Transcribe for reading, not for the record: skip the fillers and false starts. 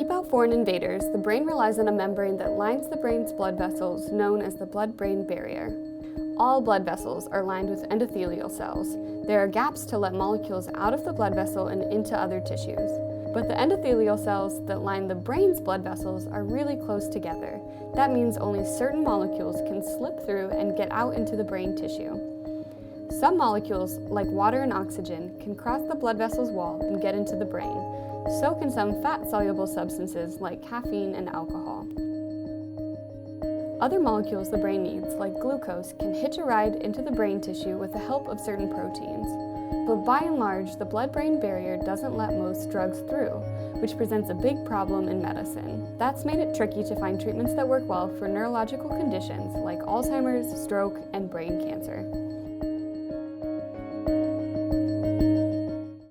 keep out foreign invaders, the brain relies on a membrane that lines the brain's blood vessels, known as the blood-brain barrier. All blood vessels are lined with endothelial cells. There are gaps to let molecules out of the blood vessel and into other tissues. But the endothelial cells that line the brain's blood vessels are really close together. That means only certain molecules can slip through and get out into the brain tissue. Some molecules, like water and oxygen, can cross the blood vessel's wall and get into the brain. So can some fat-soluble substances like caffeine and alcohol. Other molecules the brain needs, like glucose, can hitch a ride into the brain tissue with the help of certain proteins. But by and large, the blood-brain barrier doesn't let most drugs through, which presents a big problem in medicine. That's made it tricky to find treatments that work well for neurological conditions like Alzheimer's, stroke, and brain cancer.